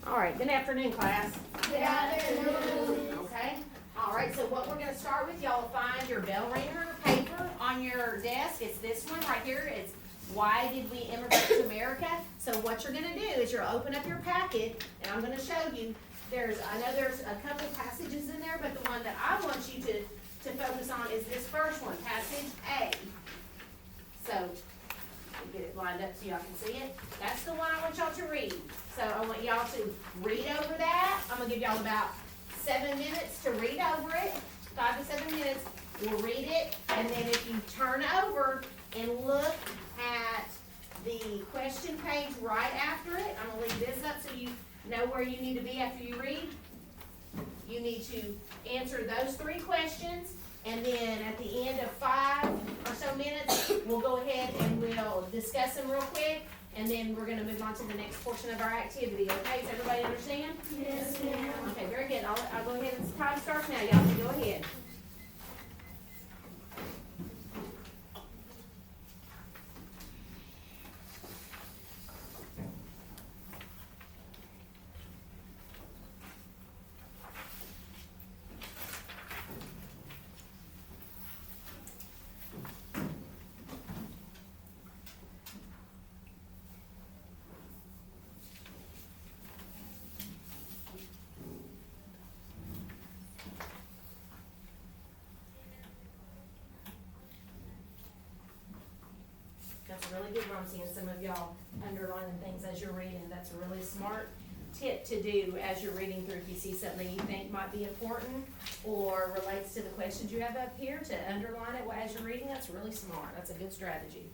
All right, good afternoon, class. Good afternoon. Okay, all right, so what we're gonna start with, y'all find your bell ringer paper on your desk. It's this one right here. It's Why Did We Immigrate to America? So what you're gonna do is you'll open up your packet, and I'm gonna show you, I know there's a couple passages in there, but the one that I want you to focus on is this first one, passage A. So, get it lined up so y'all can see it. That's the one I want y'all to read. So I want y'all to read over that. I'm gonna give y'all about 7 minutes to read over it. 5 to 7 minutes. We'll read it, and then if you turn over and look at the question page right after it, I'm gonna leave this up so you know where you need to be after you read. You need to answer those 3 questions, and then at the end of 5 or so minutes, we'll go ahead and we'll discuss them real quick, and then we're gonna move on to the next portion of our activity, okay? Does everybody understand? Yes, ma'am. Okay, very good. I'll go ahead and time starts now, y'all, so go ahead. That's a really good one. I'm seeing some of y'all underlining things as you're reading. That's a really smart tip to do as you're reading through. If you see something you think might be important or relates to the questions you have up here, to underline it as you're reading, that's really smart. That's a good strategy.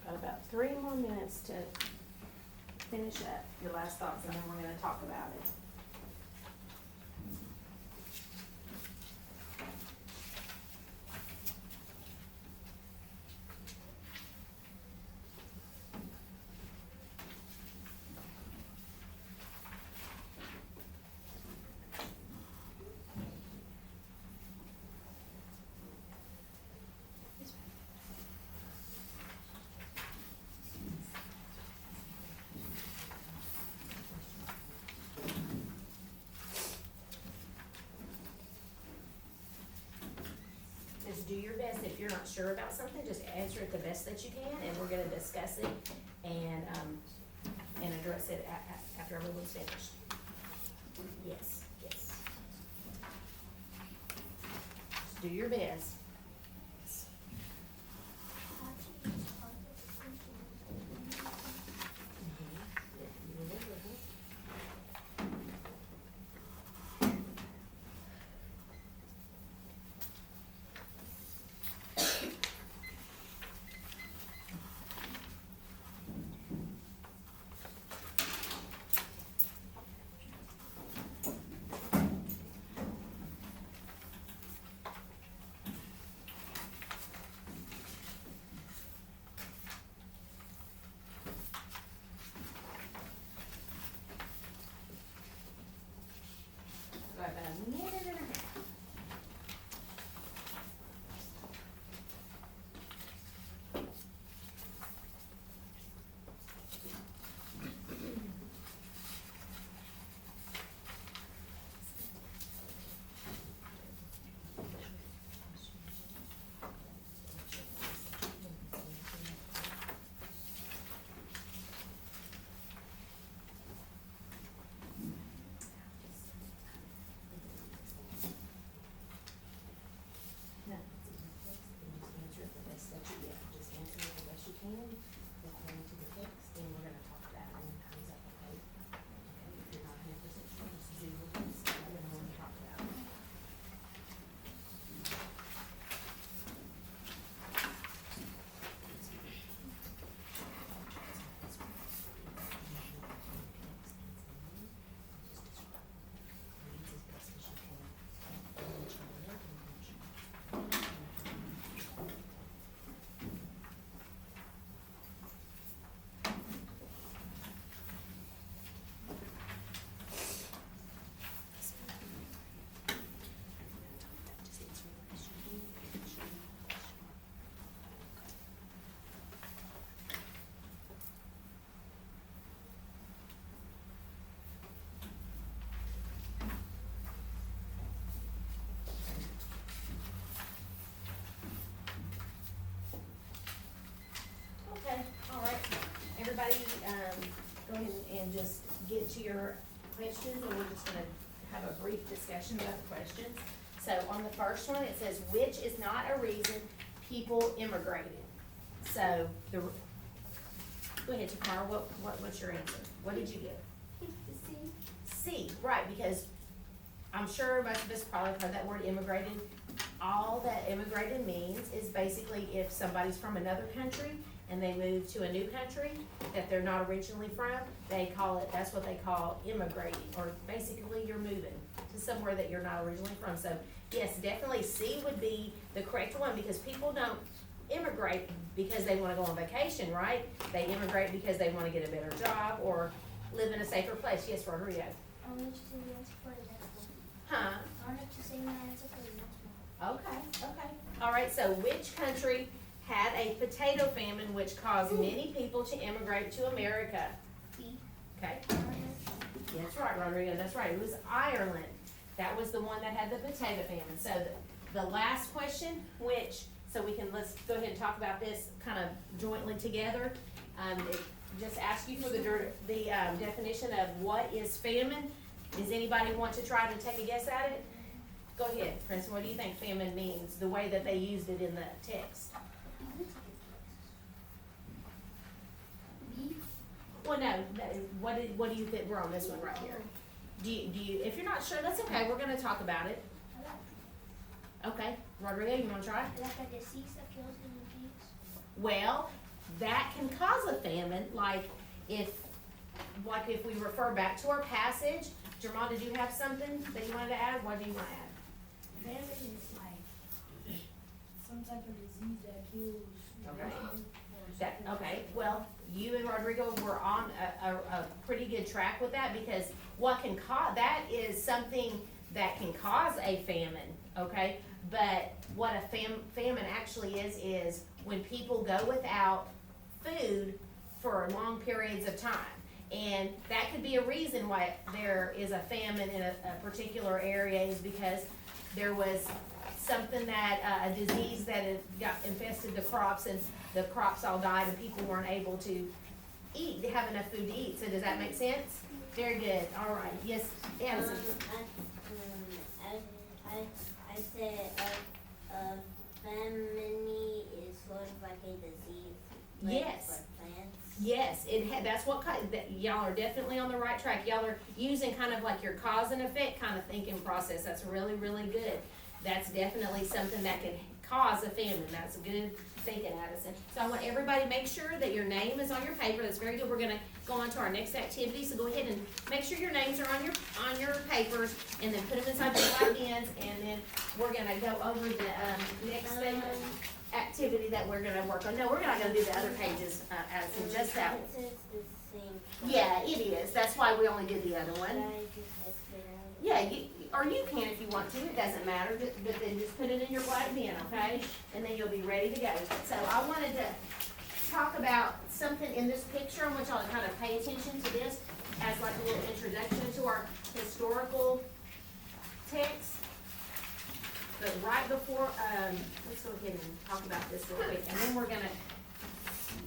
Got about 3 more minutes to finish up your last thoughts, and then we're gonna talk about it. Just do your best. If you're not sure about something, just answer it the best that you can, and we're gonna discuss it and address it after everyone's finished. Yes, yes. Just do your best. everybody, go ahead and just get to your questions, and we're just gonna have a brief discussion about the questions. So on the first one, it says, which is not a reason people immigrated? So, go ahead, Takara, what's your answer? What did you get? C, right, because I'm sure most of us probably heard that word immigrated. All that immigrated means is basically if somebody's from another country and they move to a new country that they're not originally from, that's what they call immigrating, or basically you're moving to somewhere that you're not originally from. So yes, definitely C would be the correct one, because people don't immigrate because they wanna go on vacation, right? They immigrate because they wanna get a better job or live in a safer place. Yes, Rodrigo? I want to say the answer for the next one. Huh? I want to say my answer for the next one. Okay. All right, so which country had a potato famine which caused many people to immigrate to America? B. Okay, that's right, Rodrigo, that's right, it was Ireland. That was the one that had the potato famine. So the last question, let's go ahead and talk about this kind of jointly together. It just ask you for the definition of what is famine. Does anybody want to try to take a guess at it? Go ahead, Princeton, what do you think famine means, the way that they used it in the text? B. Well, no, what do you think, we're on this one right here. Do you, if you're not sure, that's okay, we're gonna talk about it. Okay, Rodrigo, you wanna try? Like a disease that kills the pigs. Well, that can cause a famine, like if we refer back to our passage. Jermon, did you have something that you wanted to add? What do you wanna add? Famine is like some type of disease that kills. Okay. Okay, well, you and Rodrigo were on a pretty good track with that, because what can cause, that is something that can cause a famine, okay? But what a famine actually is when people go without food for long periods of time. And that could be a reason why there is a famine in a particular area, is because there was something that, a disease that had infested the crops, and the crops all died and people weren't able to have enough food to eat. So does that make sense? Very good, all right, yes, Addison. I said famine is sort of like a disease. Like Yes. for plants. Yes, that's what y'all are definitely on the right track. Y'all are using kind of like your cause and effect kind of thinking process. That's really, really good. That's definitely something that can cause a famine. That's good thinking, Addison. So I want everybody to make sure that your name is on your paper. That's very good. We're gonna go on to our next activity. So go ahead and make sure your names are on your papers, and then put them inside your white bins, and then we're gonna go over the next thing. Activity that we're gonna work on. No, we're not gonna do the other pages, Addison, just that one. It says the same. Yeah, it is. That's why we only did the other Should one. I just exit out? Yeah, or you can if you want to. It doesn't matter. But then just put it in your black bin, okay? And then you'll be ready to go. So I wanted to talk about something in this picture. I want y'all to kind of pay attention to this as like a little introduction to our historical text. But right before, let's go ahead and talk about this real quick, and then we're gonna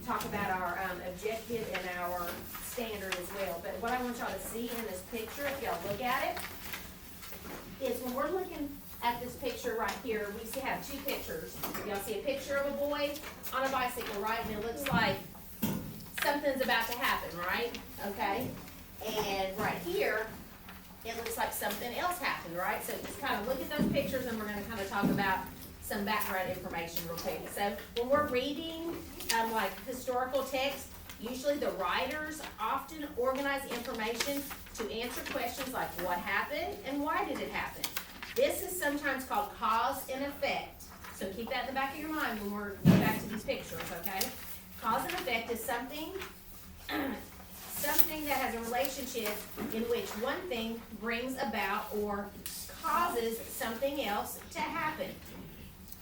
talk about our objective and our standard as well. But what I want y'all to see in this picture, if y'all look at it, is when we're looking at this picture right here, we have two pictures. Y'all see a picture of a boy on a bicycle, right? And it looks like something's about to happen, right? Okay? And right here, it looks like something else happened, right? So just kind of look at those pictures, and we're gonna kind of talk about some background information real quick. So when we're reading, like historical text, usually the writers often organize information to answer questions like what happened and why did it happen. This is sometimes called cause and effect. So keep that in the back of your mind when we're going back to these pictures, okay? Cause and effect is something that has a relationship in which one thing brings about or causes something else to happen.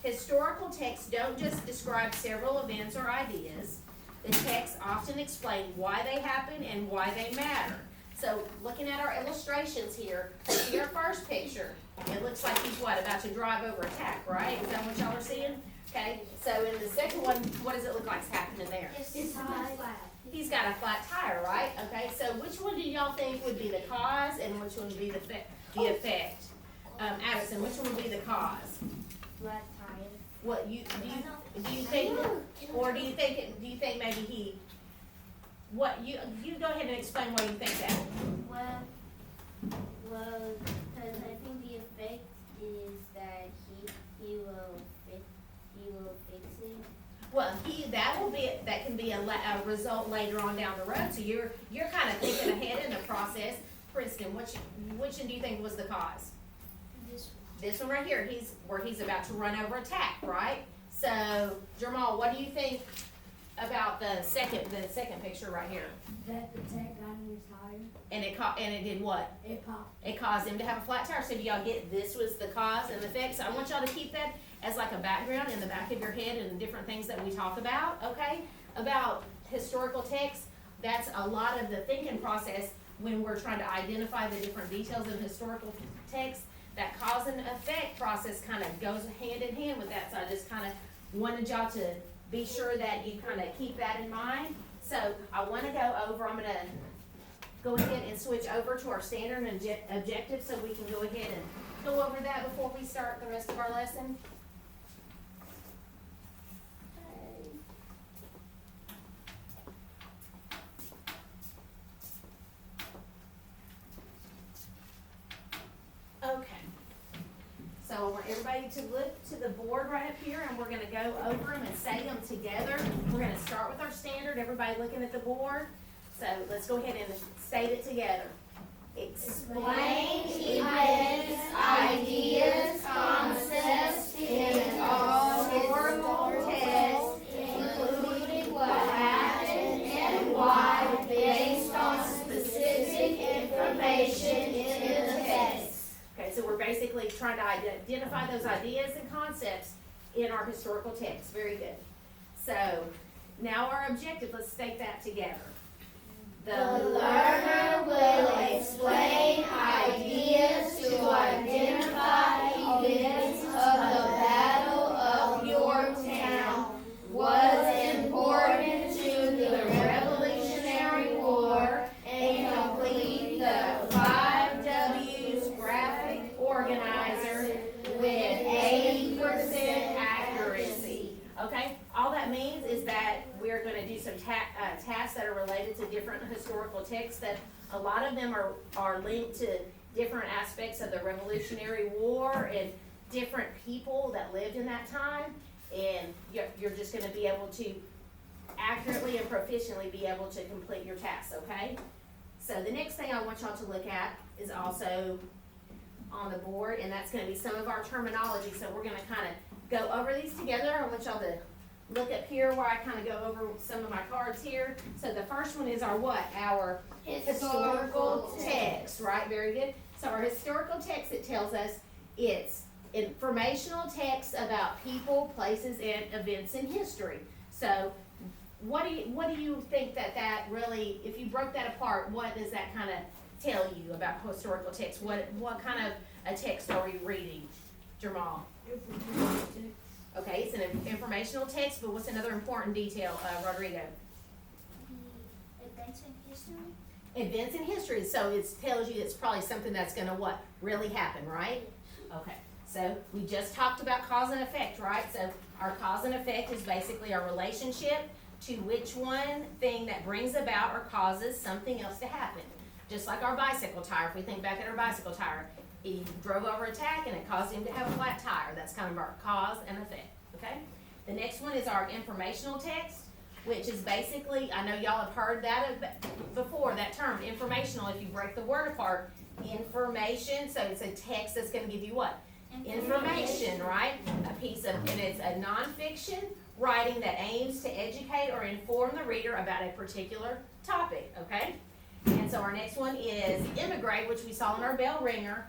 Historical texts don't just describe several events or ideas. The texts often explain why they happen and why they matter. So looking at our illustrations here, see our first picture. It looks like he's about to drive over a tack, right? Is that what y'all are seeing? Okay, so in the second one, what does it look like's happening there? It's not flat. He's got a flat tire, right? Okay, so which one do y'all think would be the cause and which one would be the effect? Addison, which one would be the cause? Flat tire. What do you think, or do you think maybe you go ahead and explain why you think that? Well, because I think the effect is that he will fix it. Well, that can be a result later on down the road, so you're kind of thinking ahead in the process. Princeton, which one do you think was the cause? This one right here, he's about to run over a tack, right? So, Jamal, what do you think about the second picture right here? That the tech got in his tire. And it did what? It popped. It caused him to have a flat tire. So do y'all get this was the cause and effect? So I want y'all to keep that as like a background in the back of your head and different things that we talk about, okay? About historical texts. That's a lot of the thinking process when we're trying to identify the different details of historical texts. That cause and effect process kind of goes hand in hand with that. So I just kind of wanted y'all to be sure that you kind of keep that in mind. So I want to go over, I'm going to go ahead and switch over to our standard and objective so we can go ahead and go over that before we start the rest of our lesson. Okay. So I want everybody to look to the board right up here and we're gonna go over them and say them together. We're gonna start with our standard, everybody looking at the board. So let's go ahead and state it together. Explain events, ideas, concepts in all historical texts, including what happened and why based on specific information in the text. Okay, so we're basically trying to identify those ideas and concepts in our historical text. Very good. So now our objective, let's state that together. The learner will explain ideas to identify events of the Battle of Yorktown, was important to the Revolutionary War, and complete the 5 W's graphic organizer with 80% accuracy. Okay, all that means is that we're going to do some tasks that are related to different historical texts that a lot of them are linked to different aspects of the Revolutionary War and different people that lived in that time, and you're just going to be able to accurately and proficiently be able to complete your tasks, okay? So the next thing I want y'all to look at is also on the board, and that's going to be some of our terminology. So we're going to kind of go over these together. I want y'all to look up here where I kind of go over some of my cards here. So the first one is our what? Our historical text, right? Very good. So our historical text, it tells us it's informational text about people, places, and events in history. So what do you think that really, if you broke that apart, what does that kind of tell you about historical text? What kind of a text are we reading, Jamal? Okay, it's an informational text, but what's another important detail, Rodrigo? The events in history. Events in history, so it tells you it's probably something that's gonna what? Really happen, right? Okay, so we just talked about cause and effect, right? So our cause and effect is basically our relationship to which one thing that brings about or causes something else to happen. Just like our bicycle tire, if we think back at our bicycle tire, he drove over a tack and it caused him to have a flat tire. That's kind of our cause and effect, okay? The next one is our informational text, which is basically, I know y'all have heard that before, that term, informational. If you break the word apart, information, so it's a text that's gonna give you what? Information, right? A piece of, and it's a nonfiction writing that aims to educate or inform the reader about a particular topic, okay? And so our next one is immigrate, which we saw in our bell ringer.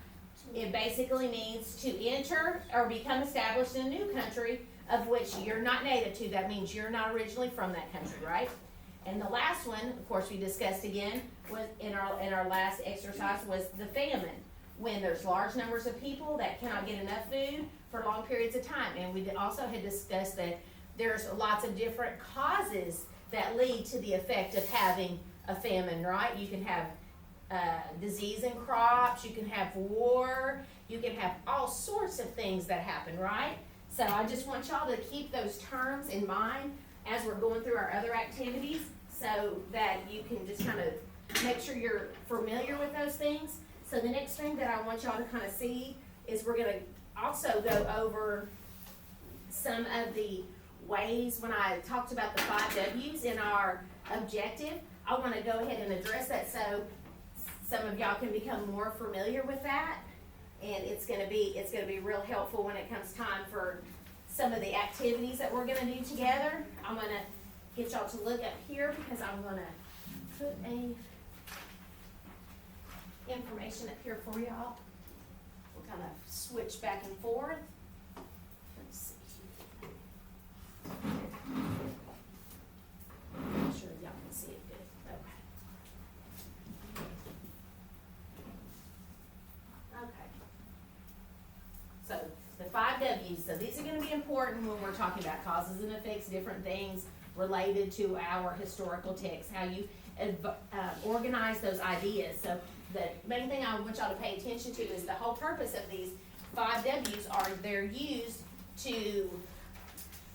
It basically means to enter or become established in a new country of which you're not native to. That means you're not originally from that country, right? And the last one, of course, we discussed again, was in our last exercise, was the famine. When there's large numbers of people that cannot get enough food for long periods of time. And we also had discussed that there's lots of different causes that lead to the effect of having a famine, right? You can have disease in crops, you can have war, you can have all sorts of things that happen, right? So I just want y'all to keep those terms in mind as we're going through our other activities, so that you can just kind of make sure you're familiar with those things. So the next thing that I want y'all to kind of see is we're gonna also go over some of the ways, when I talked about the 5 W's in our objective, I wanna go ahead and address that so some of y'all can become more familiar with that. And it's gonna be real helpful when it comes time for some of the activities that we're gonna do together. I'm gonna get y'all to look up here because I'm gonna put information up here for y'all. We'll kind of switch back and forth. Let's see. Make sure y'all can see it good. Okay. Okay. So the 5 W's, so these are gonna be important when we're talking about causes and effects, different things related to our historical text, how you organize those ideas. So the main thing I want y'all to pay attention to is the whole purpose of these 5 W's are they're used to,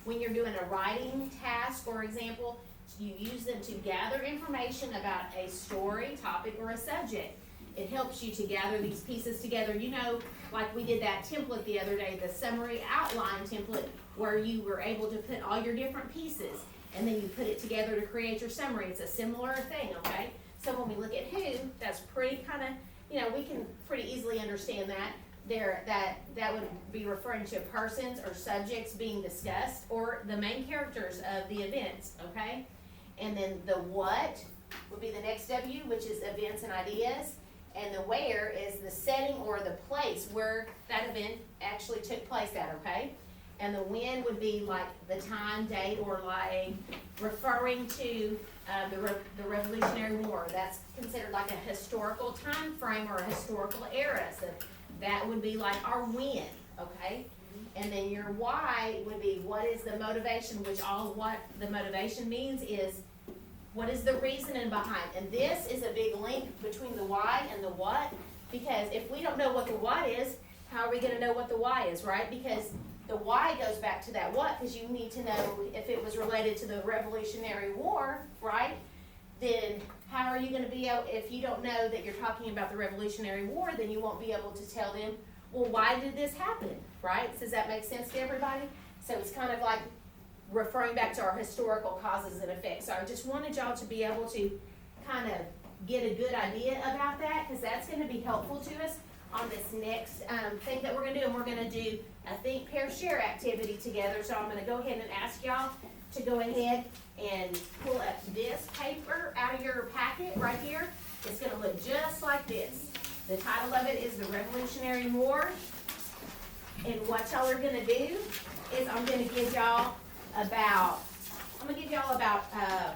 when you're doing a writing task, for example, you use them to gather information about a story, topic, or a subject. It helps you to gather these pieces together. You know, like we did that template the other day, the summary outline template, where you were able to put all your different pieces, and then you put it together to create your summary. It's a similar thing, okay? So when we look at who, that's pretty kind of, you know, we can pretty easily understand that. That would be referring to persons or subjects being discussed, or the main characters of the events, okay? And then the what would be the next W, which is events and ideas. And the where is the setting or the place where that event actually took place at, okay? And the when would be like the time, date, or like referring to the Revolutionary War. That's considered like a historical time frame or a historical era. So that would be like our when, okay? And then your why would be what is the motivation, which all what the motivation means is what is the reasoning behind. And this is a big link between the why and the what, because if we don't know what the what is, how are we gonna know what the why is, right? Because the why goes back to that what, because you need to know if it was related to the Revolutionary War, right? Then how are you gonna be able, if you don't know that you're talking about the Revolutionary War, then you won't be able to tell them, well, why did this happen, right? Does that make sense to everybody? So it's kind of like referring back to our historical causes and effects. So I just wanted y'all to be able to kind of get a good idea about that, because that's gonna be helpful to us on this next thing that we're gonna do. And we're gonna do a think, pair, share activity together. So I'm gonna go ahead and ask y'all to go ahead and pull up this paper out of your packet right here. It's gonna look just like this. The title of it is The Revolutionary War. And what y'all are gonna do is I'm gonna give y'all about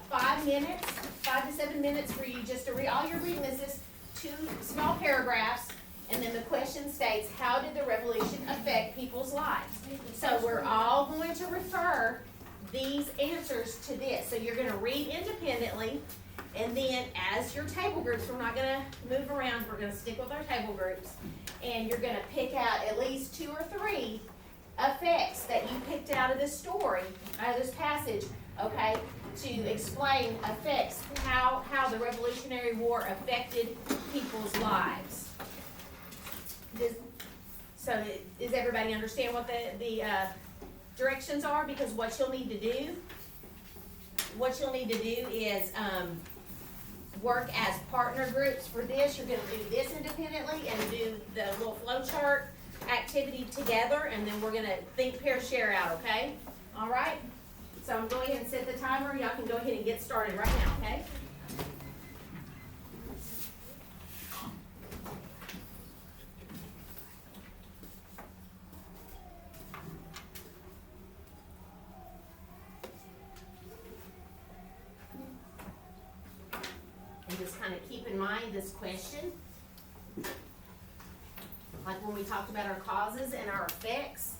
5 minutes, 5 to 7 minutes for you just to read. All you're reading is this 2 small paragraphs, and then the question states, how did the revolution affect people's lives? So we're all going to refer these answers to this. So you're gonna read independently, and then as your table groups, we're not gonna move around, we're gonna stick with our table groups, and you're gonna pick out at least 2 or 3 effects that you picked out of this story, out of this passage, okay, to explain effects, how the Revolutionary War affected people's lives. Does everybody understand what the directions are? Because what you'll need to do is work as partner groups for this. You're gonna do this independently and do the little flow chart activity together, and then we're gonna think, pair, share out, okay? All right? So I'm going ahead and set the timer. Y'all can go ahead and get started right now, okay? And just kind of keep in mind this question. Like when we talked about our causes and our effects,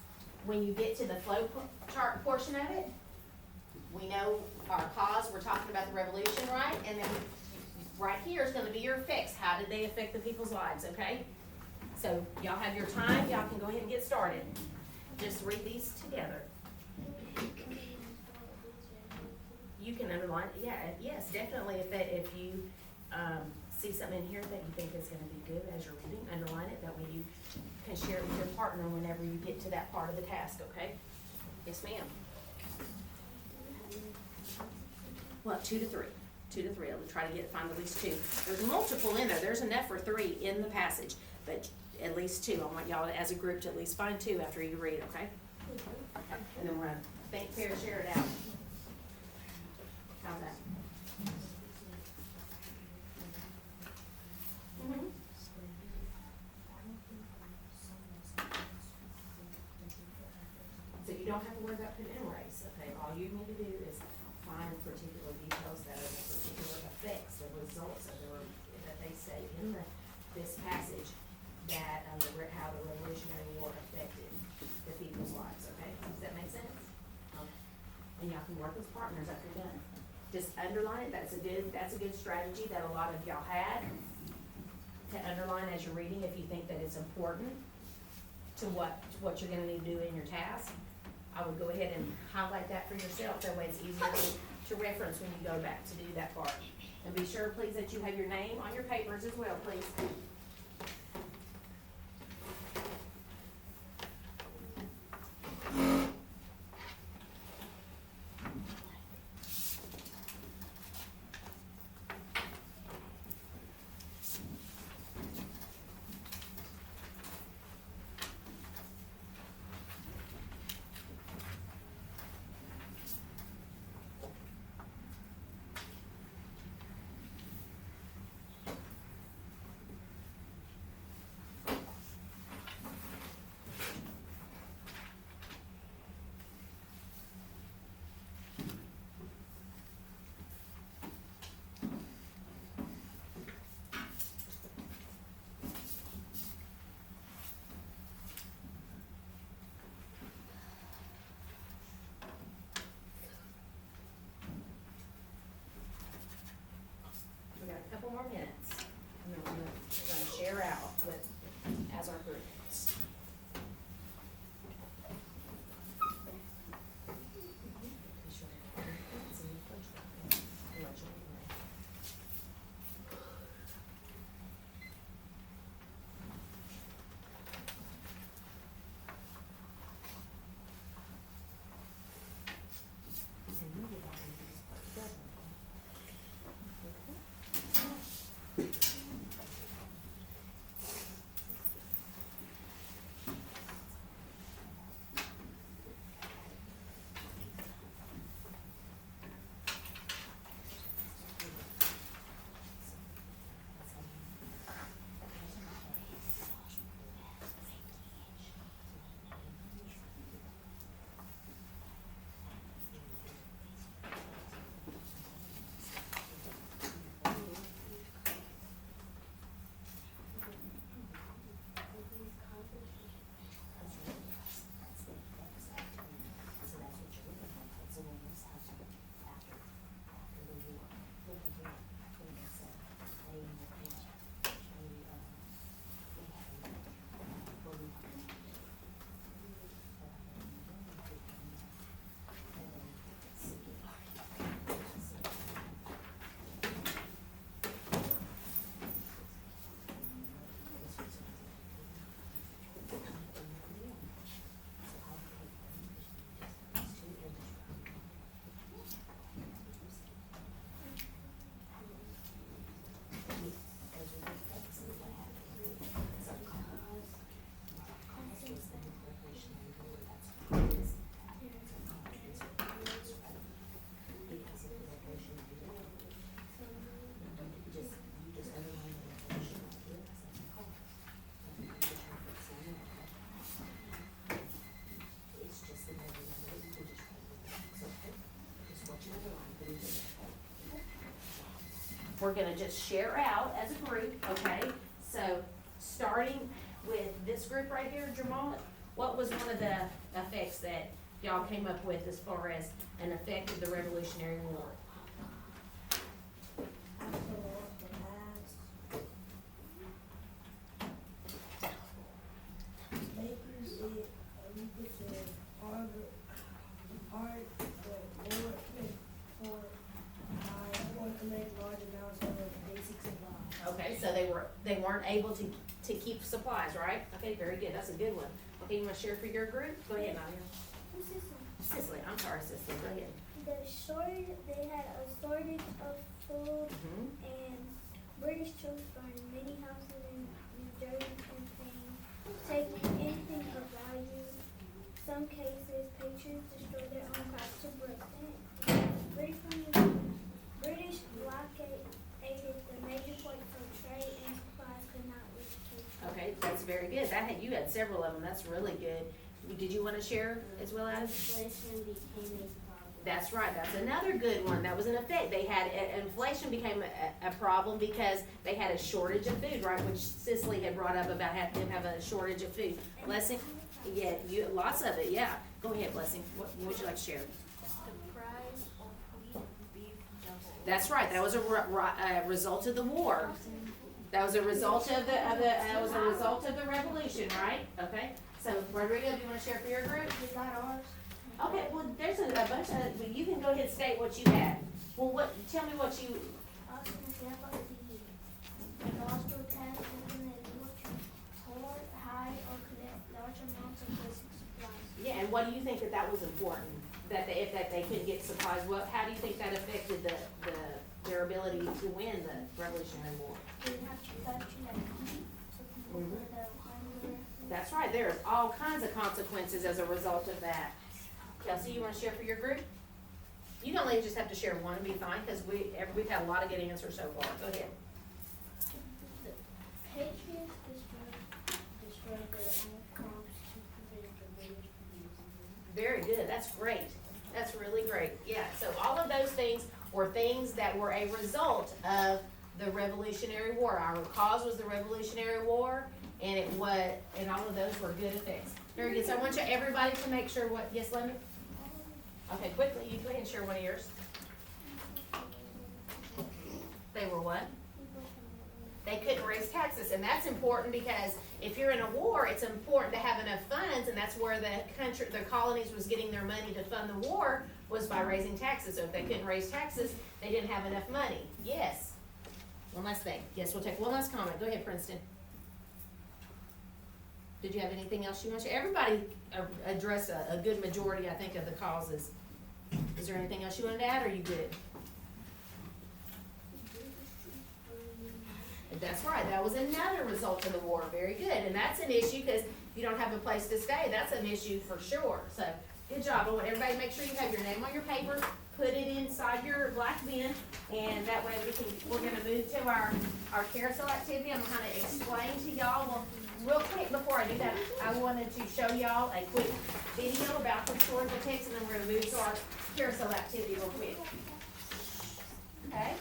when you get to the flow chart portion of it, we know our cause, we're talking about the revolution, right? And then right here is gonna be your effects. How did they affect the people's lives, okay? So y'all have your time, y'all can go ahead and get started. Just read these together. You can underline, yeah, yes, definitely, if you, see something in here that you think is gonna be good as you're reading, underline it, that way you can share it with your partner whenever you get to that part of the task, okay? Yes, ma'am. Well, 2 to 3, I'll try to find at least 2. There's multiple in there, there's enough for 3 in the passage, but at least 2, I want y'all as a group to at least find 2 after you read, okay? Okay, and then we're gonna think, pair, share it out. How's that? Mm-hmm. So you don't have to worry about putting in race, okay? All you need to do is find particular details that are the particular effects, the results of that they say in this passage that, how the Revolutionary War affected the people's lives, okay? Does that make sense? Okay. And y'all can work with partners after you're done. Just underline it, that's a good strategy that a lot of y'all had, to underline as you're reading if you think that it's important to what you're gonna need to do in your task. I would go ahead and highlight that for yourself, that way it's easier to reference when you go back to do that part. And be sure, please, that you have your name on your papers as well, please. We got a couple more minutes, and then we're gonna share out as our group. We're gonna just share out as a group, okay? So, starting with this group right here, Jamal, what was one of the effects that y'all came up with as far as an effect of the Revolutionary War? Okay, so they weren't able to keep supplies, right? Okay, very good, that's a good one. Okay, you wanna share for your group? Go ahead, Nadia. Cicely, I'm sorry, Cicely, go ahead. They had a shortage of food, Mhm. and British troops burned many houses in New Jersey campaign, taking anything of value. Some cases, patriots destroyed their own crops to prevent British blockaded the major ports so trade and supplies could not reach Cape. Okay, that's very good. You had several of them, that's really good. Did you wanna share as well as? Inflation became a problem. That's right, that's another good one, that was an effect, they had, inflation became a problem because they had a shortage of food, right, which Cicely had brought up about them having a shortage of food. Blessing, yeah, lots of it, yeah, go ahead, Blessing, what would you like to share? The price of wheat and beef doubled. That's right, that was a result of the war, that was a result of the revolution, right, okay? So, Rodrigo, do you wanna share for your group? We got ours. Okay, well, there's a bunch of, well, you can go ahead and state what you had. Well, tell me what you, I was gonna say about the gospel tax open and able to hoard, hide, or collect large amounts of basic supplies. yeah, and what do you think that was important? That if they couldn't get supplies, how do you think that affected their ability to win the Revolutionary War? They didn't have to like eat, so people were the hunger. That's right, there's all kinds of consequences as a result of that. Kelsey, you wanna share for your group? You don't even just have to share one and be fine, cause we've had a lot of good answers so far, go ahead. The Patriots destroyed their own crops to prevent the British from using them. Very good, that's great, that's really great, yeah, so all of those things were things that were a result of the Revolutionary War. Our cause was the Revolutionary War, and all of those were good effects. Very good, so I want everybody to make sure yes, Linda? Okay, quickly, you go ahead and share one of yours. They were what? They couldn't raise taxes, and that's important because if you're in a war, it's important to have enough funds, and that's where the colonies was getting their money to fund the war, was by raising taxes. So if they couldn't raise taxes, they didn't have enough money. Yes. One last thing. Yes, we'll take one last comment. Go ahead, Princeton. Did you have anything else you want to share? Everybody addressed a good majority, I think, of the causes. Is there anything else you wanted to add, or are you good? That's right, that was another result of the war, very good, and that's an issue, because if you don't have a place to stay, that's an issue for sure, so, good job. I want everybody to make sure you have your name on your paper, put it inside your black bin, and that way we're gonna move to our carousel activity. I'm gonna kinda explain to y'all, well, real quick, before I do that, I wanted to show y'all a quick video about historical text, and then we're gonna move to our carousel activity real quick. Okay,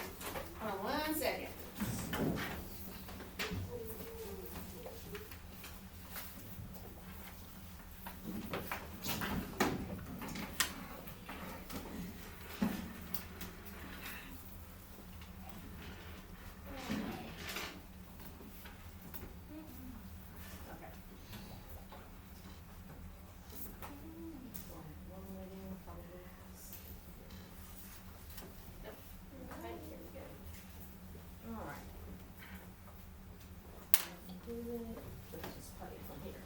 hold on 1 second. Let's just play it from here.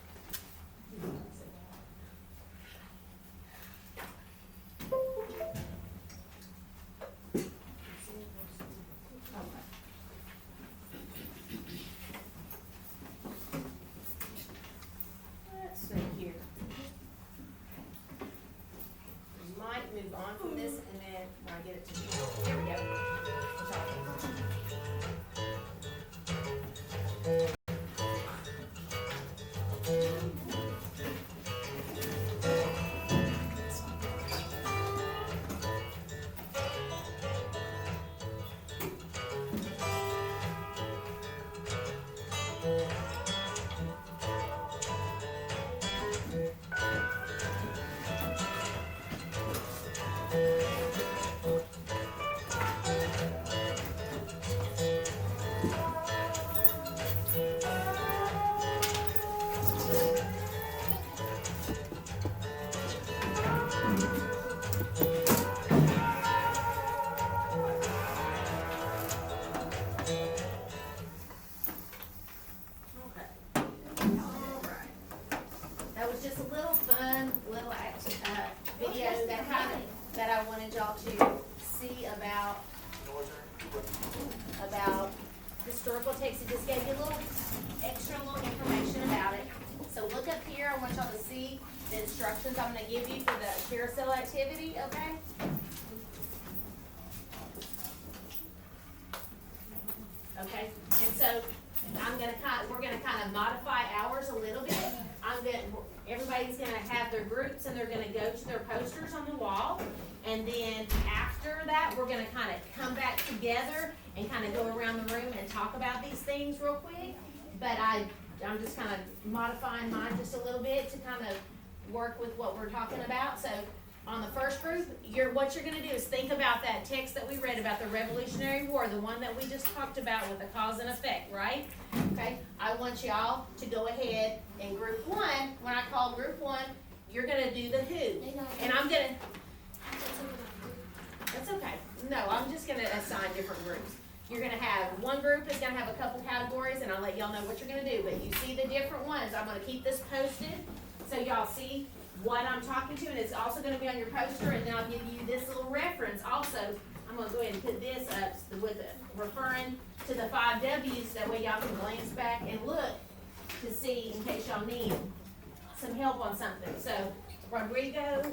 Let's see here. We might move on from this, and then when I get it to you. Here we go. y'all to see about historical text. It just gave you a little extra little information about it. So look up here. I want y'all to see the instructions I'm going to give you for the carousel activity. Okay. Okay. And so we're gonna kind of modify ours a little bit. Everybody's gonna have their groups and they're gonna go to their posters on the wall. And then after that, we're gonna kind of come back together and kind of go around the room and talk about these things real quick. But I'm just kind of modifying mine just a little bit to kind of work with what we're talking about. So on the first group, what you're gonna do is think about that text that we read about the Revolutionary War, the one that we just talked about with the cause and effect, right? Okay, I want y'all to go ahead and group one. When I call group one, you're gonna do the who. And I'm gonna, that's okay. No, I'm just gonna assign different groups. You're gonna have, one group is gonna have a couple categories and I'll let y'all know what you're gonna do. But you see the different ones. I'm gonna keep this posted so y'all see what I'm talking to, and it's also gonna be on your poster, and then I'll give you this little reference also. I'm gonna go ahead and put this up with referring to the 5 W's, that way y'all can glance back and look to see in case y'all need some help on something. So Rodrigo,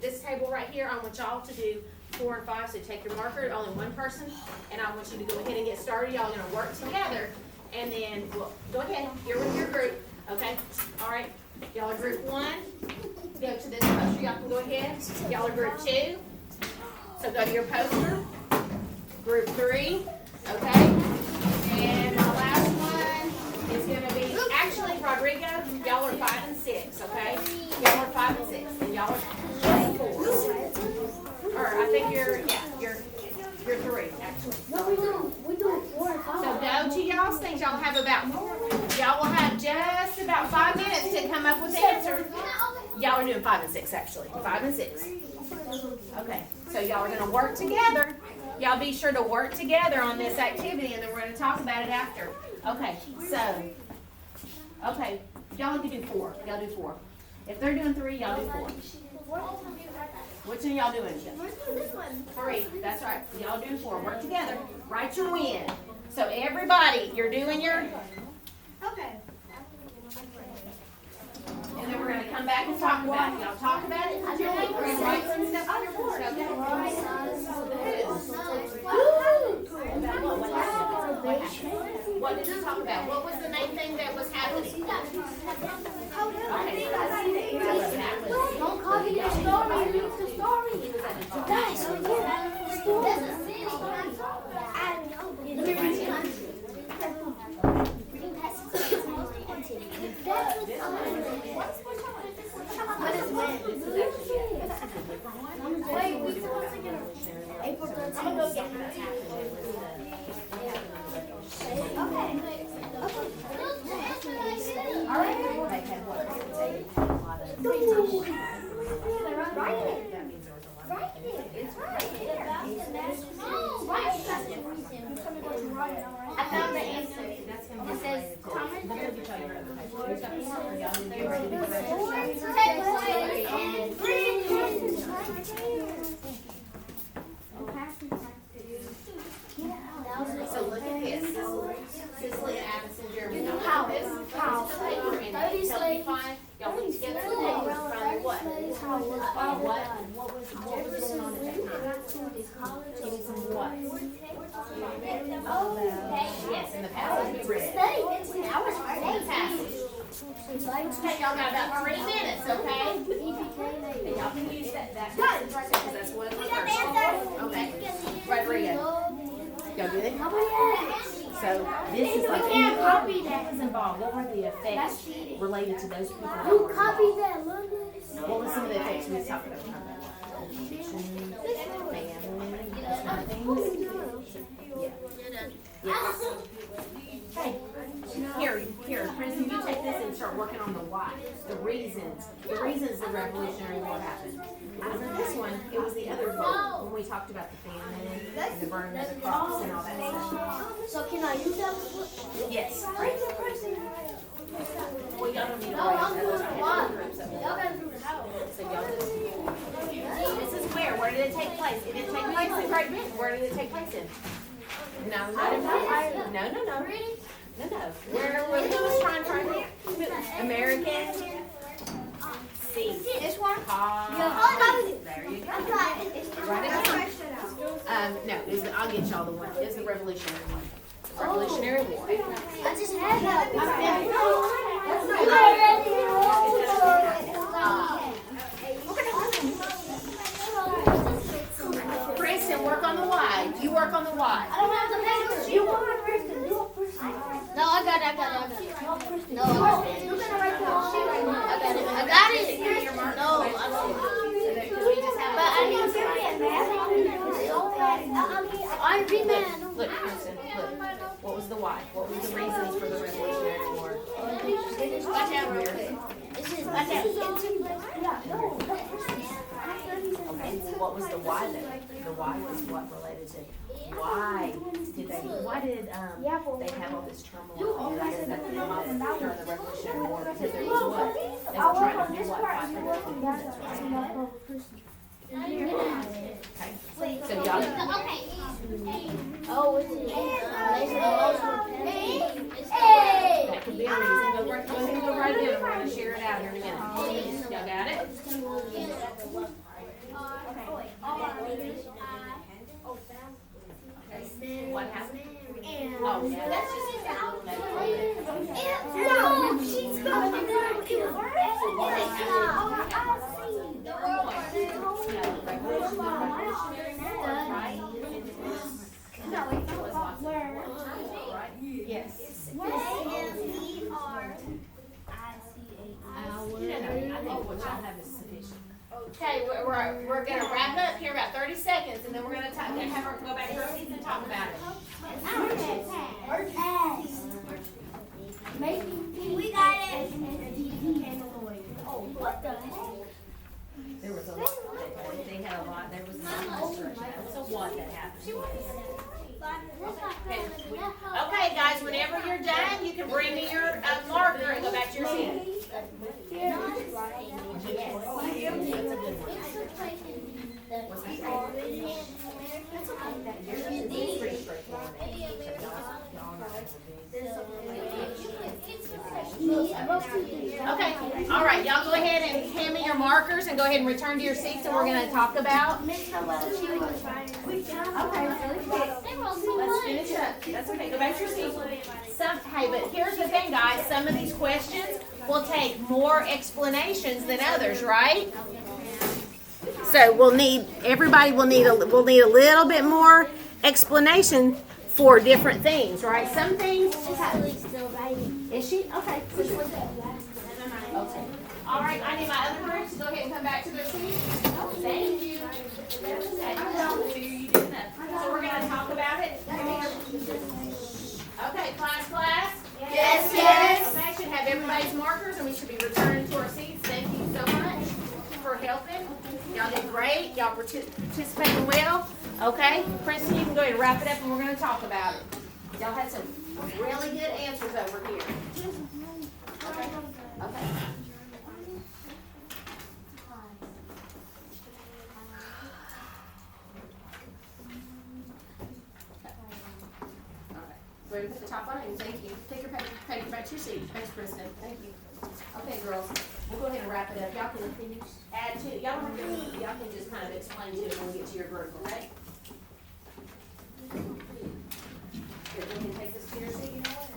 this table right here, I want y'all to do 4 and 5, so take your marker, only one person, and I want you to go ahead and get started. Y'all are gonna work together, and then, well, go ahead, you're with your group, okay? All right, y'all are group 1. Go to this poster, y'all can go ahead. Y'all are group 2. So go to your poster. Group 3, okay? And my last one is gonna be, actually, Rodrigo, y'all are 5 and 6, okay? Y'all are 5 and 6, and y'all are 4. Or I think you're 3, actually. No, we do 4 and 5. So go to y'all's things. Y'all will have just about 5 minutes to come up with the answer. Y'all are doing 5 and 6, actually. 5 and 6. Okay, so y'all are gonna work together. Y'all be sure to work together on this activity, and then we're gonna talk about it after. Okay, so, okay, y'all can do 4. Y'all do 4. If they're doing 3, y'all do 4. Which one y'all doing? 3, that's right. Y'all doing 4. Work together. Write your win. So everybody, you're doing your... Okay. And then we're going to come back and talk about it. Y'all talk about it. We're going to write some stuff on your board, okay? What did you talk about? What was the main thing that was happening? Don't copy the story. Read the story. Guys, What is when? This is actually wait, we supposed to get April 13th. I'm gonna go get all right. I found the answer. It says so look at this. Cicely and Addison, Jeremy, y'all have this. This is the paper, and help you find, y'all look together at the table and find what? What was going on at that time? Give me some what? Yes, in the passage we read. In the passage. Okay, y'all got about 3 minutes, okay? And y'all can use that passage right there, because that's what it's first. Okay, Rodrigo. Y'all do it? So this is like any copy that was involved. What were the effects related to those people? You copied that, look. What were some of the effects we was talking about? Hey, here, Princeton, you take this and start working on the why, the reasons the Revolutionary War happened. On this one, it was the other one when we talked about the famine and the burning of the crops and all that stuff. So can I use that? Yes. Well, y'all don't need to No, I'm write doing that. the why. Y'all gotta do the how. So y'all just, this is where Where did it take place? It didn't take place in Great Britain. Where did it take place in? No, not in Ireland. No. Where was trying there? American. C. This one? There you go. Write it down. No, I'll get y'all the one. It's the Revolutionary War. Revolutionary War. I just had that. Princeton, work on the Y. You work on the Y. I don't have the papers. You want my person. No, I got it. No, I got it. No, I don't. But I need to get I read that. Look, Princeton, look. What was the why? What was the reasons for the Revolutionary War? Watch out real quick. Okay, what was the why then? The why was what related to why did they have all this turmoil during the Revolutionary War? Because there was what? They were trying to do what? Fight for their independence, right? Okay. So y'all. That could be a reason. Go ahead and go right in. We're going to share it out here in a minute. Y'all got it? What happened? Oh, yeah, that's just No, she's going to Yes. I think what y'all have is sufficient. Okay, we're gonna wrap up here about 30 seconds, and then we're gonna have her go back to her seats and talk about it. We got it. What the heck? There was a lot. They had a lot. There was a lot that happened. Okay, guys, whenever you're done, you can bring me your marker and go back to your seat. Yes. That's a good one. What's that say? It's pretty straightforward. Okay, all right, y'all go ahead and hand me your markers and go ahead and return to your seats, and we're going to talk about. Let's finish up. That's okay. Go back to your seat. Hey, but here's the thing, guys. Some of these questions will take more explanations than others, right? So everybody will need a little bit more explanation for different things, right? Some things. Is she? Okay. Okay. All right. I need my other groups to go ahead and come back to their seats. Thank you. That's okay. So we're going to talk about it. Okay, class. Yes. Okay, should have everybody's markers, and we should be returning to our seats. Thank you so much for helping. Y'all did great. Y'all participating well. Okay, Princeton, you can go ahead and wrap it up, and we're going to talk about it. Y'all had some really good answers over here. Okay. Go ahead and put the top on it, and thank you. Take your paper back to your seat. Thanks, Kristen. Thank you. Okay, girls, we'll go ahead and wrap it up. Y'all can add to it. Y'all don't have to, y'all can just kind of explain to it when we get to your group, okay? Here, we can take this to your seat, you know what?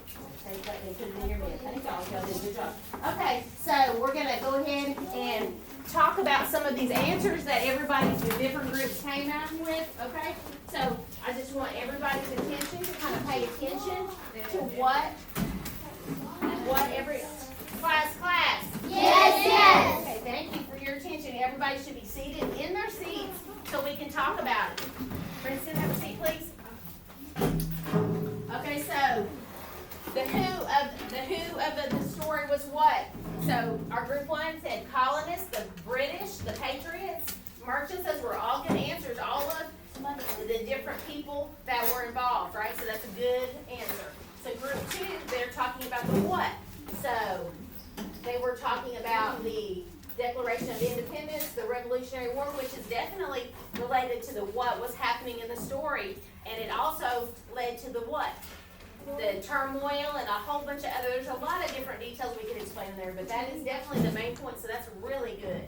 Take that and put it in your bed. Thank y'all. Y'all did a good job. Okay, so we're gonna go ahead and talk about some of these answers that everybody, the different groups came out with, okay? So I just want everybody's attention to kind of pay attention to what every class. Yes. Okay, thank you for your attention. Everybody should be seated in their seats so we can talk about it. Princeton, have a seat, please. Okay, so the who of the story was what? So our group one said colonists, the British, the Patriots, merchants. Those were all good answers. All of the different people that were involved, right? So that's a good answer. So group two, they're talking about the what. So they were talking about the Declaration of Independence, the Revolutionary War, which is definitely related to the what was happening in the story. And it also led to the what? The turmoil and a whole bunch of other, there's a lot of different details we could explain in there, but that is definitely the main point, so that's really good.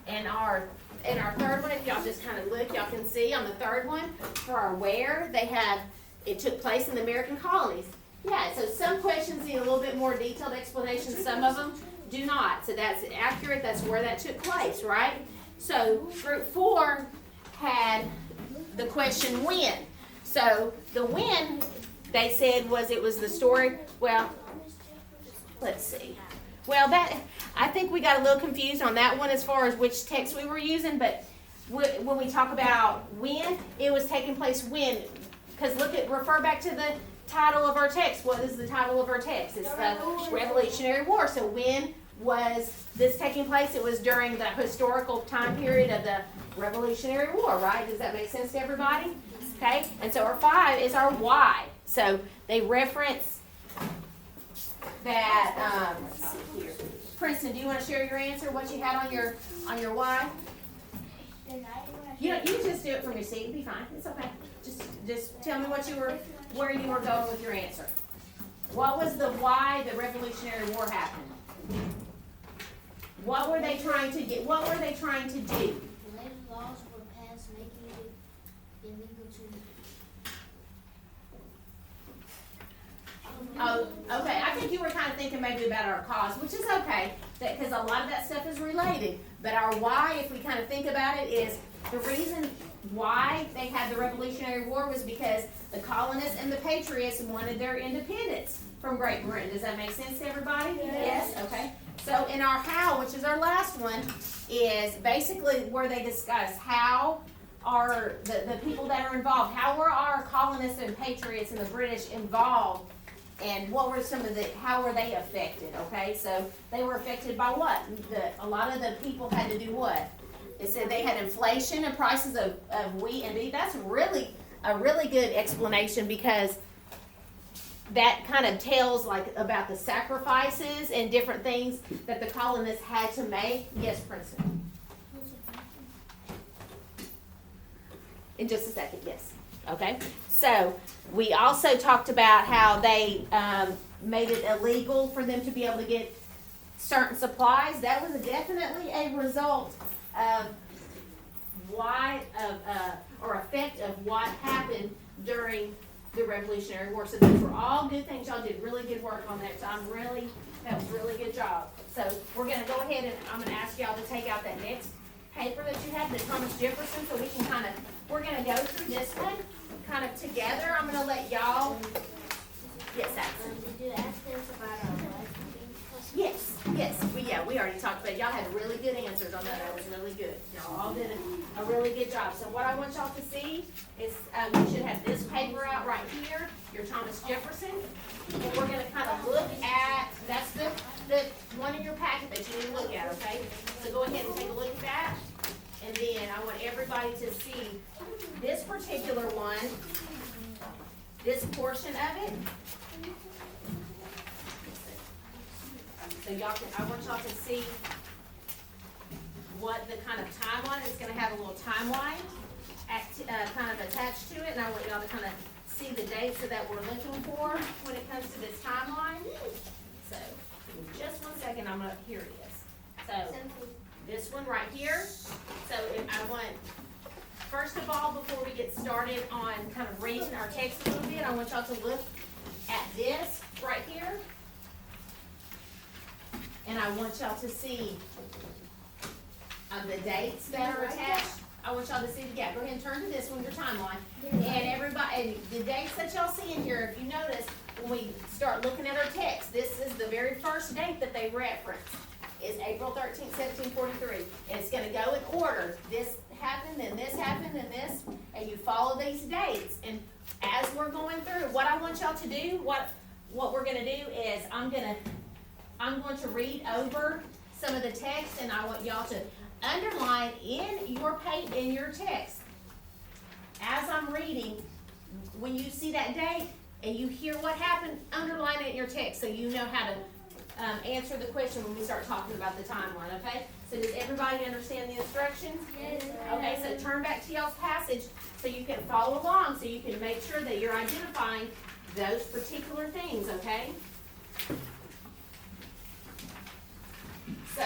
And our third one, if y'all just kind of look, y'all can see on the third one, for our where, they have, it took place in the American colonies. Yeah, so some questions need a little bit more detailed explanation, some of them do not. So that's accurate, that's where that took place, right? So group 4 had the question when. So the when, they said it was the story, well, let's see. Well, I think we got a little confused on that one as far as which text we were using, but when we talk about when, it was taking place when, because refer back to the title of our text. What is the title of our text? It's the Revolutionary War. So when was this taking place? It was during the historical time period of the Revolutionary War, right? Does that make sense to everybody? Okay, and so our 5 is our why. So they reference that, let's see here. Princeton, do you want to share your answer, what you had on your why? You can just do it from your seat, it'll be fine, it's okay. Just tell me where you were going with your answer. What was the why the Revolutionary War happened? What were they trying to do? Later laws were passed making it illegal to. Oh, okay. I think you were kind of thinking maybe about our cause, which is okay, because a lot of that stuff is related. But our why, if we kind of think about it, is the reason why they had the Revolutionary War was because the colonists and the patriots wanted their independence from Great Britain. Does that make sense to everybody? Yes. Okay. So in our how, which is our last one, is basically where they discuss how are the people that are involved, how were our colonists and patriots and the British involved, and what were how were they affected, okay? So they were affected by what? A lot of the people had to do what? It said they had inflation and prices of wheat and beef. That's really a really good explanation, because that kind of tells about the sacrifices and different things that the colonists had to make. Yes, Princeton. In just a second, yes. Okay. So we also talked about how they made it illegal for them to be able to get certain supplies. That was definitely a result of effect of what happened during the Revolutionary War. So those were all good things. Y'all did really good work on that. So that was really good job. So we're going to go ahead and I'm going to ask y'all to take out that next paper that you had, the Thomas Jefferson, so we can we're going to go through this one kind of together. I'm going to let y'all, yes, Axel. Did you ask us about our life? Yes, we already talked about it. Y'all had really good answers on that. That was really good. Y'all all did a really good job. So what I want y'all to see is you should have this paper out right here, your Thomas Jefferson. And we're going to kind of look at, that's the one in your packet that you need to look at, okay? So go ahead and take a look at that. And then I want everybody to see this particular one, this portion of it. So I want y'all to see what the kind of timeline, it's going to have a little timeline kind of attached to it, and I want y'all to kind of see the dates that we're looking for when it comes to this timeline. So in just one second, here it is. So this one right here. So I want, first of all, before we get started on kind of reading our text a little bit, I want y'all to look at this right here. And I want y'all to see the dates that are attached. I want y'all to see, go ahead and turn to this one, your timeline. And the dates that y'all see in here, if you notice, when we start looking at our text, this is the very first date that they reference. Is April 13th, 1743. And it's going to go in order. This happened, and this happened, and this, and you follow these dates. And as we're going through, what I want y'all to do, what we're going to do is I'm going to read over some of the text, and I want y'all to underline in your text. As I'm reading, when you see that date and you hear what happened, underline it in your text so you know how to answer the question when we start talking about the timeline, okay? So does everybody understand the instructions? Yes. Okay, so turn back to y'all's passage so you can follow along, so you can make sure that you're identifying those particular things, okay? So,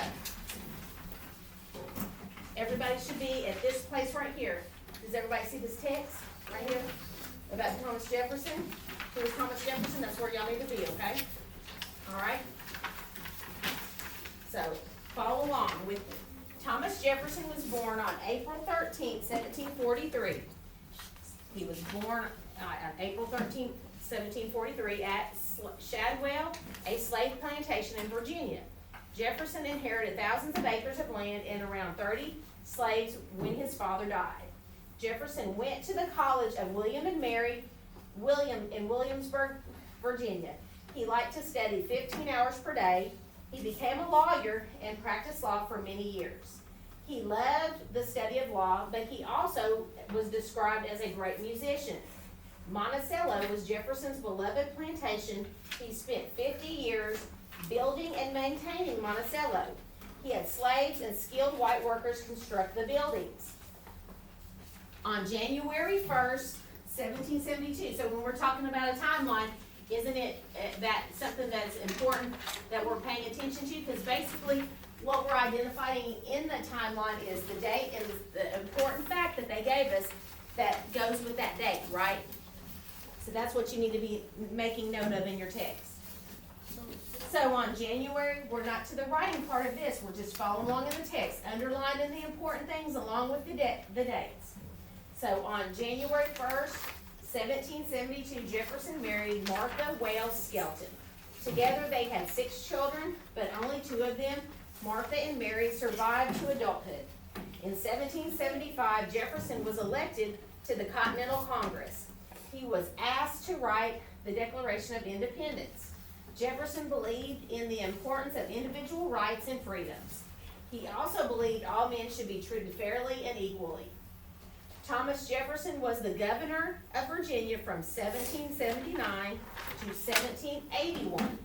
everybody should be at this place right here. Does everybody see this text right here about Thomas Jefferson? Who is Thomas Jefferson? That's where y'all need to be, okay? All right? So, follow along with me. Thomas Jefferson was born on April 13th, 1743. He was born on April 13th, 1743 at Shadwell, a slave plantation in Virginia. Jefferson inherited thousands of acres of land and around 30 slaves when his father died. Jefferson went to the College of William and Mary William in Williamsburg, Virginia. He liked to study 15 hours per day. He became a lawyer and practiced law for many years. He loved the study of law, but he also was described as a great musician. Monticello was Jefferson's beloved plantation. He spent 50 years building and maintaining Monticello. He had slaves and skilled white workers construct the buildings. On January 1st, 1772, so when we're talking about a timeline, isn't it that something that's important that we're paying attention to? Because basically what we're identifying in the timeline is the date and the important fact that they gave us that goes with that date, right? So that's what you need to be making note of in your text. So on January, we're not to the writing part of this, we're just following along in the text, underlining the important things along with the dates. So on January 1st, 1772, Jefferson married Martha Wales Skelton. Together they had 6 children, but only 2 of them, Martha and Mary, survived to adulthood. In 1775, Jefferson was elected to the Continental Congress. He was asked to write the Declaration of Independence. Jefferson believed in the importance of individual rights and freedoms. He also believed all men should be treated fairly and equally. Thomas Jefferson was the governor of Virginia from 1779 to 1781.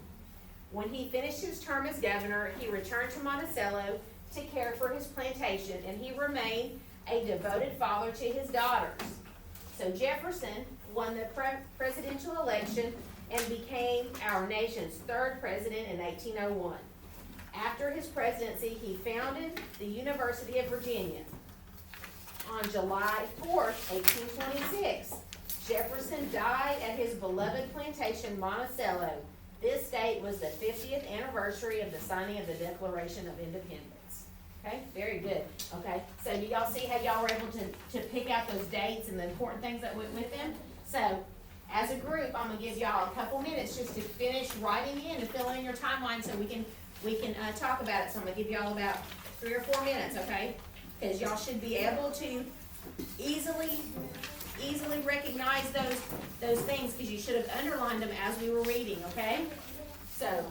When he finished his term as governor, he returned to Monticello to care for his plantation, and he remained a devoted father to his daughters. So Jefferson won the presidential election and became our nation's 3rd president in 1801. After his presidency, he founded the University of Virginia. On July 4th, 1826, Jefferson died at his beloved plantation, Monticello. This date was the 50th anniversary of the signing of the Declaration of Independence. Okay, very good. Okay, so do y'all see how y'all were able to pick out those dates and the important things that went with them? So, as a group, I'm gonna give y'all a couple minutes just to finish writing in and fill in your timeline so we can talk about it. So I'm gonna give y'all about 3 or 4 minutes, okay? Because y'all should be able to easily recognize those things, because you should have underlined them as we were reading, okay? So,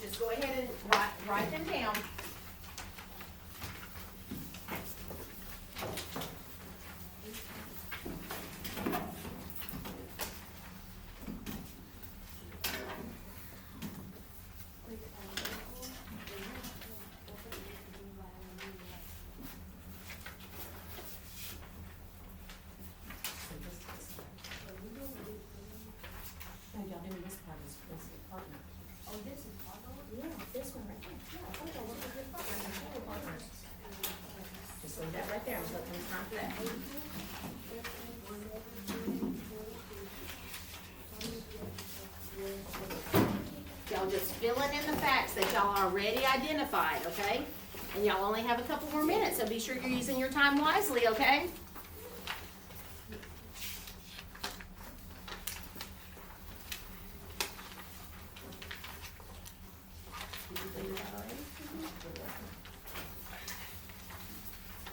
just go ahead and write them down. That right there, so it's time for that. Y'all just filling in the facts that y'all already identified, okay? And y'all only have a couple more minutes, so be sure you're using your time wisely, okay?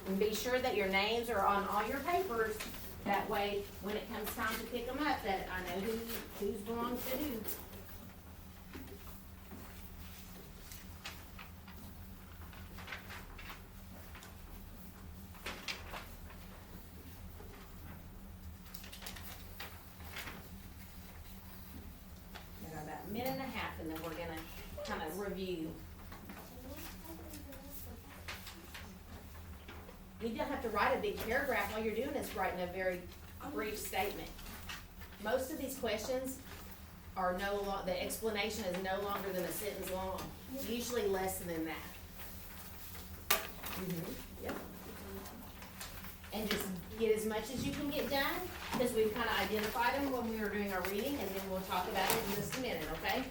And be sure that your names are on all your papers. That way, when it comes time to pick them up, that I know whose belongs to who. We got about a minute and a half, and then we're gonna kind of review. a big paragraph, all you're doing is writing a very brief statement. Most of these questions are the explanation is no longer than a sentence long, usually less than that. Yep. And just get as much as you can get done, because we've kinda identified them when we were doing our reading, and then we'll talk about it in just a minute, okay?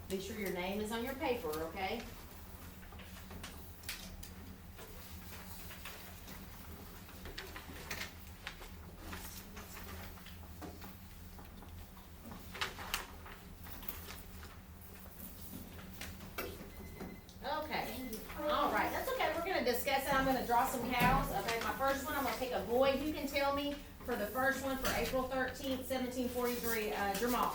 Be sure your name is on your paper, okay? Okay, all right, that's okay, we're gonna discuss it, I'm gonna draw some cows, okay, my first one, I'm gonna pick a boy, you can tell me for the first one, for April 13th, 1743, Jamal.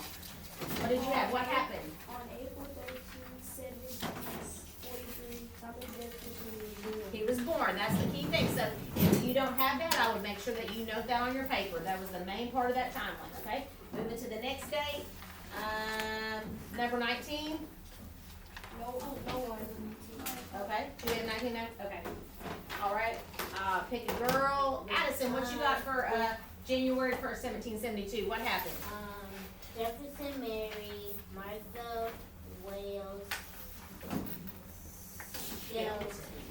What did you have, what happened? On April 13, 1743, Thomas Jefferson was born. He was born, that's the key thing, so if you don't have that, I would make sure that you note that on your paper, that was the main part of that timeline, okay? Moving to the next date, number 19, No one. okay, do we have 19 now? Okay, all right, pick a girl, Addison, what you got for, January 1st, 1772, what happened? Jefferson married Martha Wales Skelton.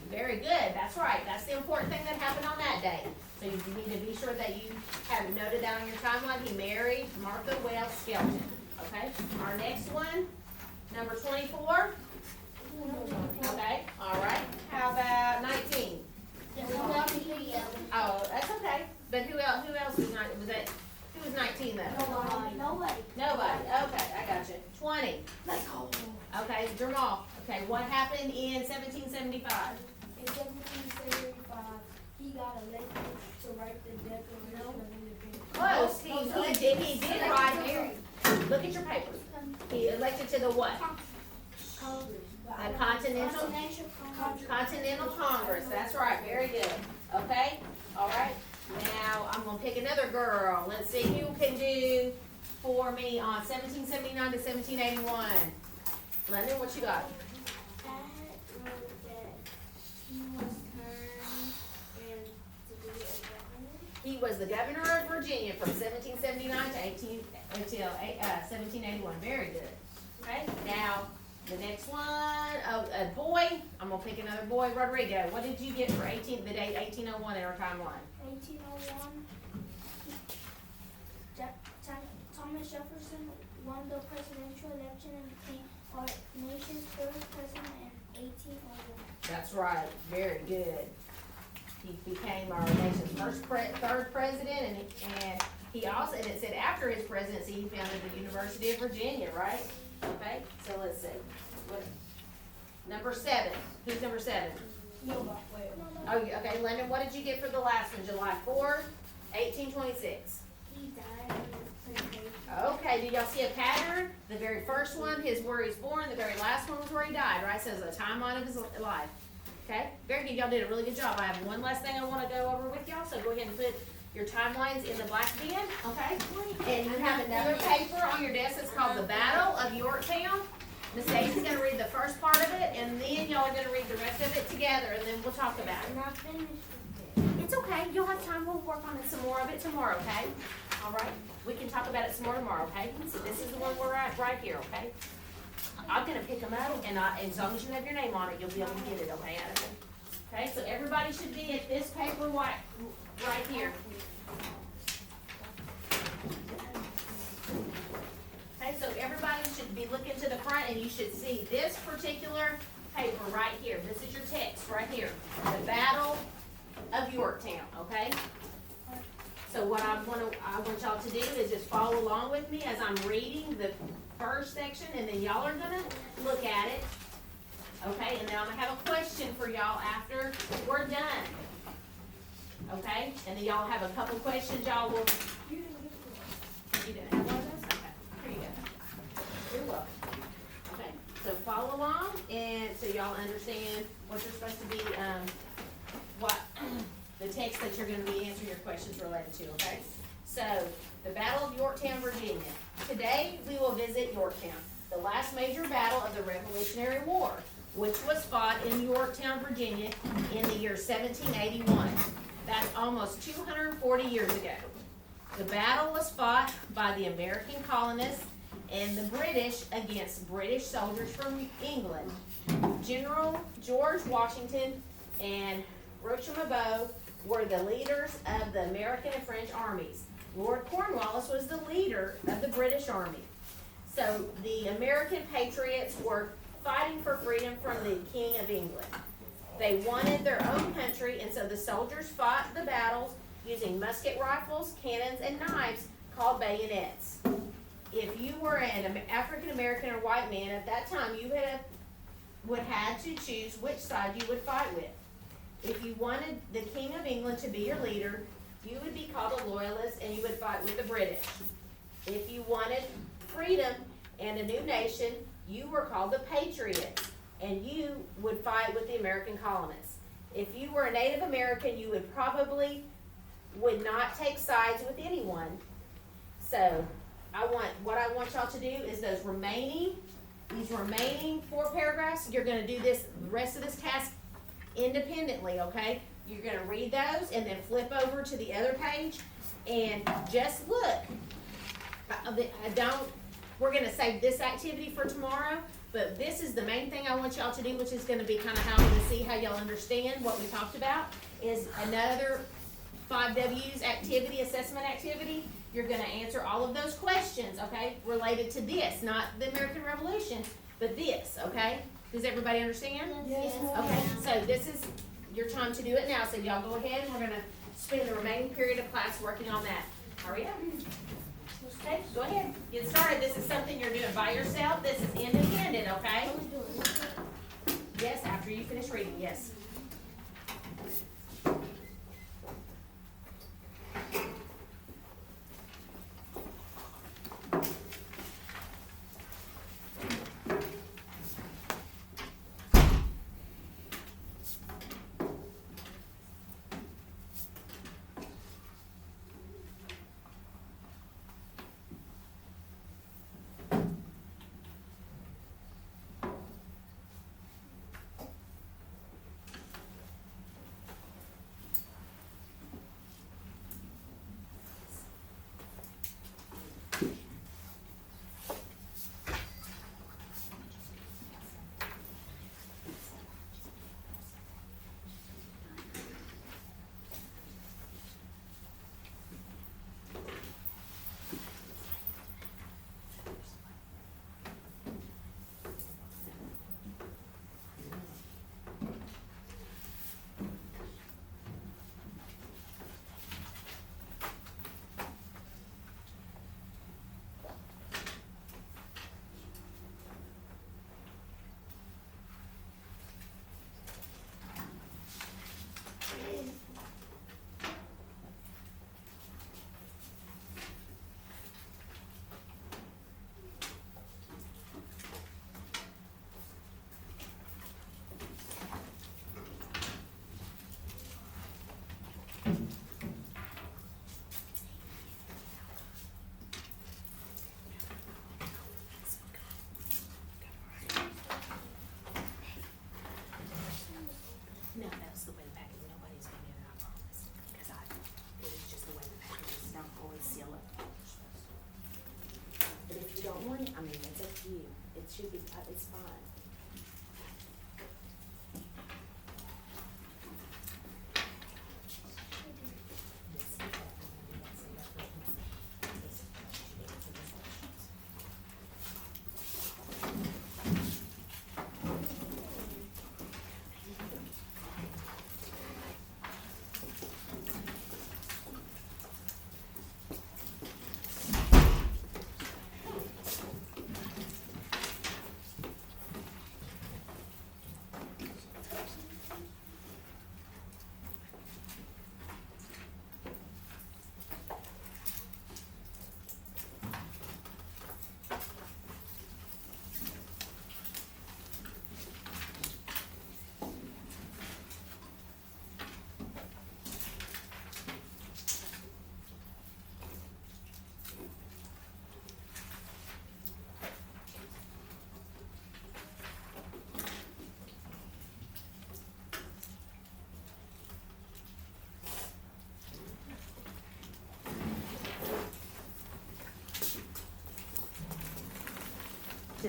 Very good, that's right, that's the important thing that happened on that day. So you need to be sure that you have noted down on your timeline, he married Martha Wales Skelton, okay? Our next one, number 24, okay, all right, how about 19? Oh, that's okay, but who else was who was 19 though? Nobody, okay, I got you. 20, Let's go. okay, Jamal, okay, what happened in 1775? In 1775, he got elected to write the Declaration of Independence. Close, he did write, look at your papers. He elected to the what? Congress. The Continental Congress, that's right, very good, okay, all right. Now, I'm gonna pick another girl, let's see who can do for me on 1779 to 1781. London, what you got? I wrote that he was turned to be a governor. He was the governor of Virginia from 1779 to 1781, very good. Okay, now, the next one, a boy, I'm gonna pick another boy, Rodrigo, what did you get for the date 1801 in our timeline? 1801, Thomas Jefferson won the presidential election and became our nation's first president in 1801. That's right, very good. He became our nation's third president, and he also, and it said after his presidency, he founded the University of Virginia, right? Okay, so let's see. Number 7, who's number 7? Oh, okay, Lyndon, what did you get for the last one, July 4th, 1826? He died in the plantation. Okay, did y'all see a pattern? The very first one is where he's born, the very last one was where he died, right? So it's a timeline of his life. Okay, very good, y'all did a really good job. I have one last thing I wanna go over with y'all, so go ahead and put your timelines in the black bin, okay? And you have another paper on your desk that's called The Battle of Yorktown. Miss Daisy's gonna read the first part of it, and then y'all are gonna read the rest of it together, and then we'll talk about it. I'm not finished with it. It's okay, you'll have time, we'll work on it some more of it tomorrow, okay? All right, we can talk about it some more tomorrow, okay? So this is the one we're at right here, okay? I'm gonna pick them up, and as long as you have your name on it, you'll be able to get it, okay, Addison? Okay, so everybody should be at this paper right here. Okay, so everybody should be looking to the front, and you should see this particular paper right here. This is your text right here, the Battle of Yorktown, okay? So what I want y'all to do is just follow along with me as I'm reading the first section, and then y'all are gonna look at it, Now I'm gonna have a question for y'all after we're done. Okay, and then y'all have a couple questions y'all will, you didn't have one of those? Okay, here you go. You're welcome. Okay, so follow along, and so y'all understand what you're supposed to be, what, the text that you're gonna be answering your questions related to, okay? So, the Battle of Yorktown, Virginia. Today, we will visit Yorktown, the last major battle of the Revolutionary War, which was fought in Yorktown, Virginia in the year 1781. That's almost 240 years ago. The battle was fought by the American colonists and the British against British soldiers from England. General George Washington and Rochambeau were the leaders of the American and French armies. Lord Cornwallis was the leader of the British Army. So the American patriots were fighting for freedom from the King of England. They wanted their own country, and so the soldiers fought the battles using musket rifles, cannons, and knives called bayonets. If you were an African American or white man at that time, you would have to choose which side you would fight with. If you wanted the King of England to be your leader, you would be called a loyalist and you would fight with the British. If you wanted freedom and a new nation, you were called the patriots and you would fight with the American colonists. If you were a Native American, you would not take sides with anyone. So what I want y'all to do is these remaining 4 paragraphs, you're gonna do the rest of this task independently, okay? You're gonna read those and then flip over to the other page and just look. We're gonna save this activity for tomorrow, but this is the main thing I want y'all to do, which is gonna be kinda how I'm gonna see how y'all understand what we talked about, is another 5 W's activity, assessment activity. You're gonna answer all of those questions, okay, related to this, not the American Revolution, but this, okay? Does everybody understand? Yes. Okay, so this is your time to do it now, so y'all go ahead and we're gonna spend the remaining period of class working on that. Hurry up. Okay, go ahead, get started. This is something you're doing by yourself. This is independent, okay? Yes, after you finish reading, yes.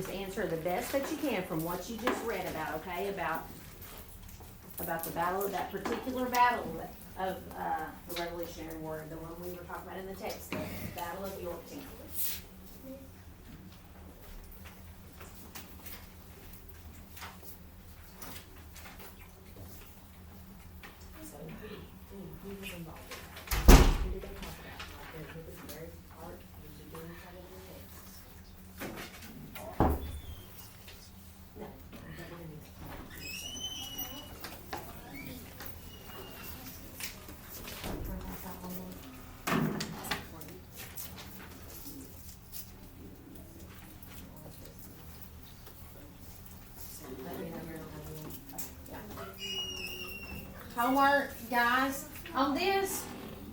just answer the best that you can from what you just read about, okay? About the battle, that particular battle of, the Revolutionary War, the one we were talking about in the text, the Battle of Yorktown. So, who was involved in that? Who did they talk about? Like, who was the very part, did you do any kind of the text? No. Homework, guys, on this,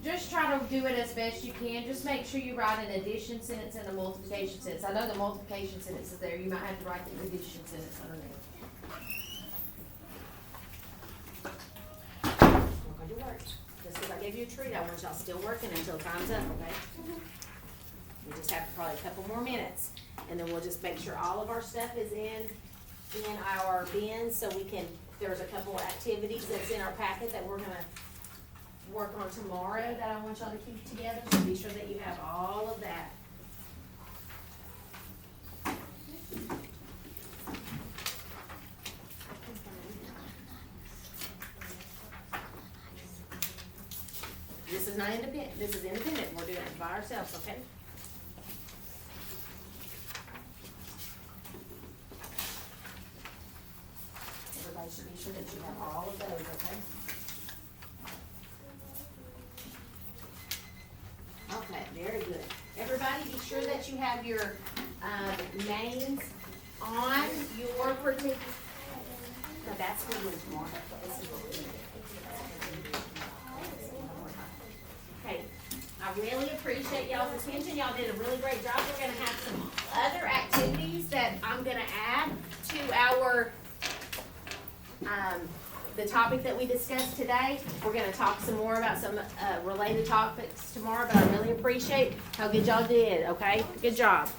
just try to do it as best you can. Just make sure you write an addition sentence and a multiplication sentence. I know the multiplication sentence is there. You might have to write the addition sentence underneath. Work on your work. Just because I gave you a treat, I want y'all still working until time's up, okay? We just have probably a couple more minutes, and then we'll just make sure all of our stuff is in our bins, so we can, there's a couple of activities that's in our packet that we're gonna work on tomorrow that I want y'all to keep together, so be sure that you have all of that. This is not independent, this is independent, we're doing it by ourselves, okay? Everybody should be sure that you have all of those, okay? Okay, very good. Everybody, be sure that you have your, names on your particular, no, that's what we're doing tomorrow. This is what we're doing. Okay, I really appreciate y'all's attention. Y'all did a really great job. We're gonna have some other activities that I'm gonna add to our, the topic that we discussed today. We're gonna talk some more about some, related topics tomorrow, but I really appreciate how good y'all did, okay? Good job.